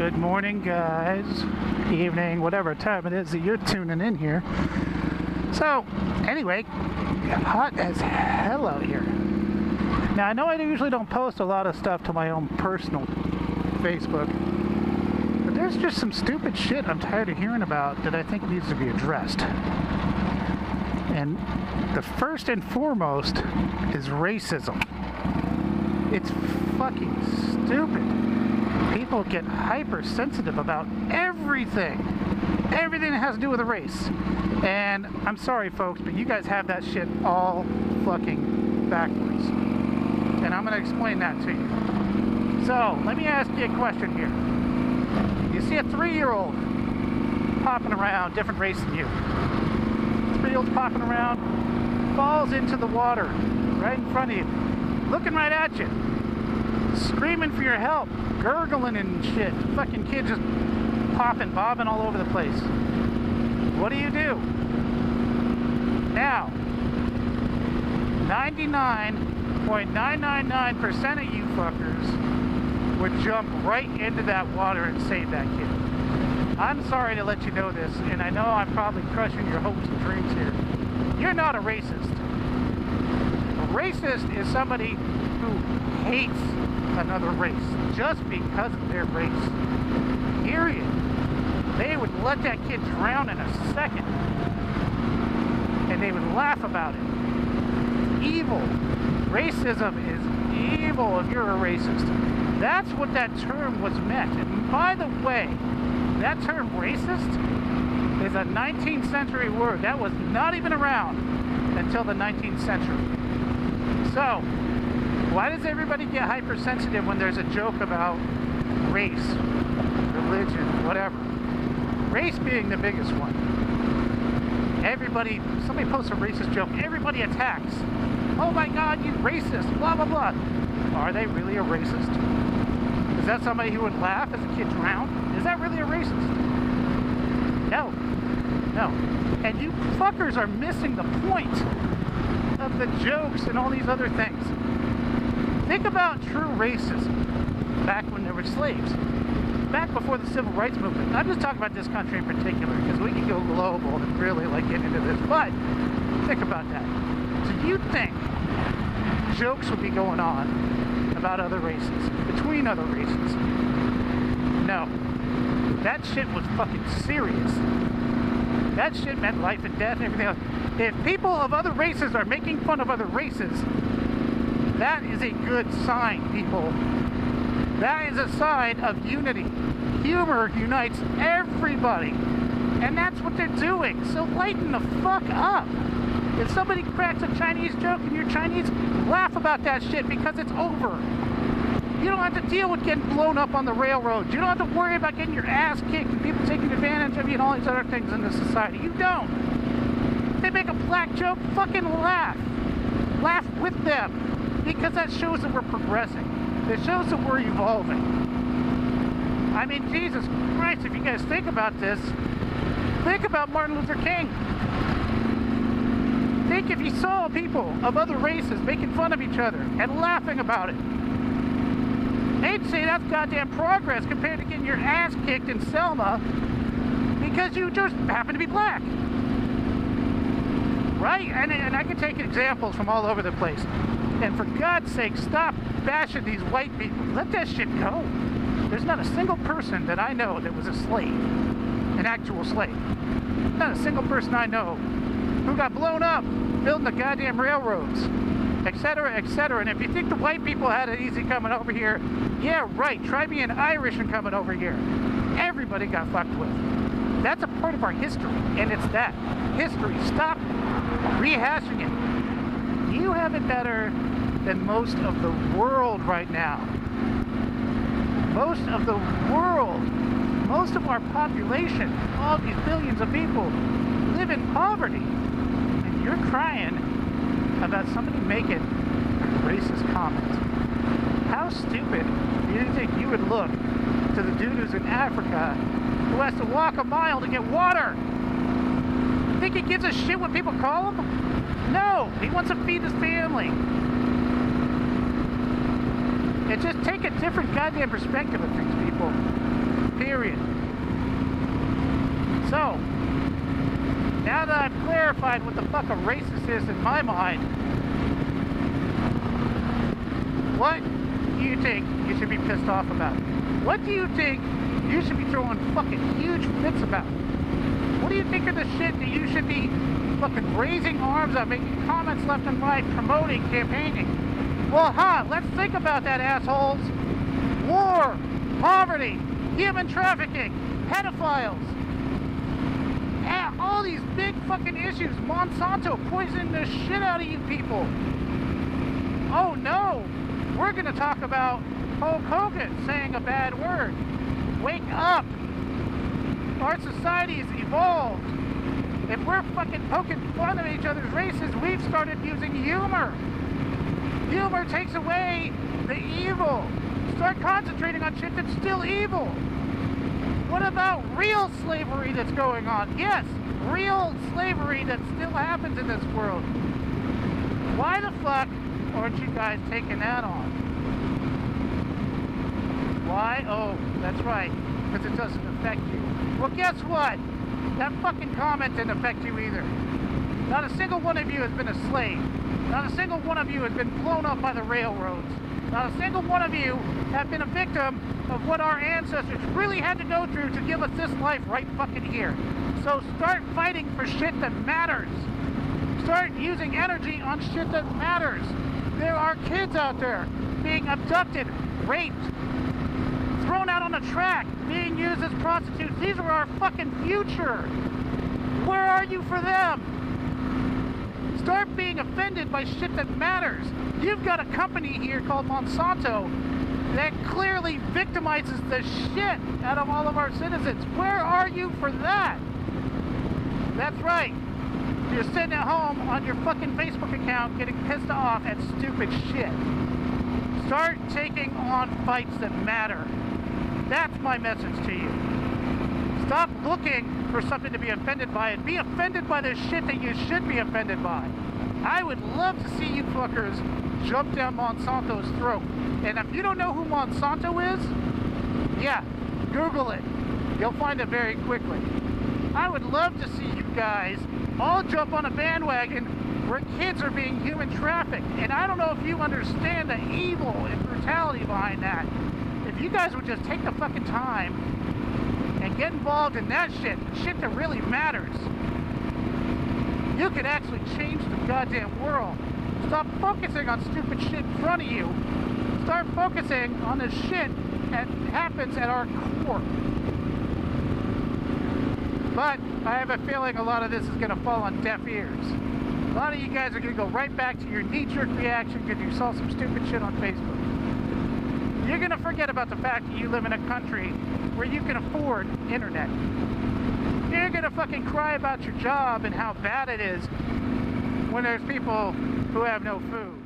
Good morning, guys. Evening, whatever time it is that you're tuning in here. So, anyway, hot as hell out here. Now, I know I usually don't post a lot of stuff to my own personal Facebook, but there's just some stupid shit I'm tired of hearing about that I think needs to be addressed. And the first and foremost is racism. It's fucking stupid. People get hypersensitive about everything that has to do with a race. And I'm sorry, folks, but you guys have that shit all fucking backwards. And I'm going to explain that to you. So, let me ask you a question here. You see a 3-year-old popping around, different race than you. 3-year-old's popping around, falls into the water right in front of you, looking right at you, screaming for your help, gurgling and shit. Fucking kid just popping, bobbing all over the place. What do you do? Now, 99.999% of you fuckers would jump right into that water and save that kid. I'm sorry to let you know this, and I know I'm probably crushing your hopes and dreams here. You're not a racist. A racist is somebody who hates another race just because of their race. Period. They would let that kid drown in a second, and they would laugh about it. Evil. Racism is evil if you're a racist. That's what that term was meant. And by the way, that term racist is a 19th century word. That was not even around until the 19th century. So, why does everybody get hypersensitive when there's a joke about race, religion, whatever? Race being the biggest one. Somebody posts a racist joke, everybody attacks. Oh my God, you racist, blah, blah, blah. Are they really a racist? Is that somebody who would laugh as a kid drowned? Is that really a racist? No. No. And you fuckers are missing the point of the jokes and all these other things. Think about true racism back when there were slaves. Back before the civil rights movement. I'm just talking about this country in particular because we can go global and really get into this. But think about that. Do you think jokes would be going on about other races, between other races? No. That shit was fucking serious. That shit meant life and death and everything else. If people of other races are making fun of other races, that is a good sign, people. That is a sign of unity. Humor unites everybody. And that's what they're doing. So lighten the fuck up. If somebody cracks a Chinese joke and you're Chinese, laugh about that shit because it's over. You don't have to deal with getting blown up on the railroads. You don't have to worry about getting your ass kicked and people taking advantage of you and all these other things in this society. You don't. If they make a black joke, fucking laugh. Laugh with them. Because that shows that we're progressing. It shows that we're evolving. I mean, Jesus Christ, if you guys think about this, think about Martin Luther King. Think if you saw people of other races making fun of each other and laughing about it. They'd say that's goddamn progress compared to getting your ass kicked in Selma because you just happen to be black. Right? And I can take examples from all over the place. And for God's sake, stop bashing these white people. Let that shit go. There's not a single person that I know that was a slave, an actual slave. Not a single person I know who got blown up building the goddamn railroads, etc., etc. And if you think the white people had it easy coming over here, yeah, right. Try being Irish and coming over here. Everybody got fucked with. That's a part of our history, and it's that. History. Stop rehashing it. You have it better than most of the world right now. Most of the world, most of our population, all these billions of people, live in poverty. And you're crying about somebody making a racist comment. How stupid do you think you would look to the dude who's in Africa who has to walk a mile to get water? You think he gives a shit what people call him? No, he wants to feed his family. And just take a different goddamn perspective of things, people. period. So, now that I've clarified what the fuck a racist is in my mind, what do you think you should be pissed off about? What do you think you should be throwing fucking huge fits about? What do you think of the shit that you should be fucking raising arms up, making comments left and right, promoting, campaigning? Well, let's think about that, assholes. War, poverty, human trafficking, pedophiles, all these big fucking issues. Monsanto poisoning the shit out of you people. Oh no, we're gonna talk about Hulk Hogan saying a bad word. Wake up. Our society's evolved. If we're fucking poking fun at each other's races, we've started using humor. Humor takes away the evil. Start concentrating on shit that's still evil. What about real slavery that's going on? Yes, real slavery that still happens in this world. Why the fuck aren't you guys taking that on? Why? Oh, that's right, because it doesn't affect you. Well, guess what? That fucking comment didn't affect you either. Not a single one of you has been a slave. Not a single one of you has been blown up by the railroads. Not a single one of you have been a victim of what our ancestors really had to go through to give us this life right fucking here. So start fighting for shit that matters. Start using energy on shit that matters. There are kids out there being abducted, raped, thrown out on the track, being used as prostitutes. These are our fucking future. Where are you for them? Start being offended by shit that matters. You've got a company here called Monsanto that clearly victimizes the shit out of all of our citizens. Where are you for that? That's right. You're sitting at home on your fucking Facebook account getting pissed off at stupid shit. Start taking on fights that matter. That's my message to you. Stop looking for something to be offended by and be offended by the shit that you should be offended by. I would love to see you fuckers jump down Monsanto's throat. And if you don't know who Monsanto is, yeah, Google it. You'll find it very quickly. I would love to see you guys all jump on a bandwagon where kids are being human trafficked. And I don't know if you understand the evil and brutality behind that. If you guys would just take the fucking time and get involved in that shit that really matters, you could actually change the goddamn world. Stop focusing on stupid shit in front of you. Start focusing on the shit that happens at our core. But I have a feeling a lot of this is going to fall on deaf ears. A lot of you guys are going to go right back to your knee-jerk reaction because you saw some stupid shit on Facebook. You're going to forget about the fact that you live in a country where you can afford internet. You're going to fucking cry about your job and how bad it is when there's people who have no food.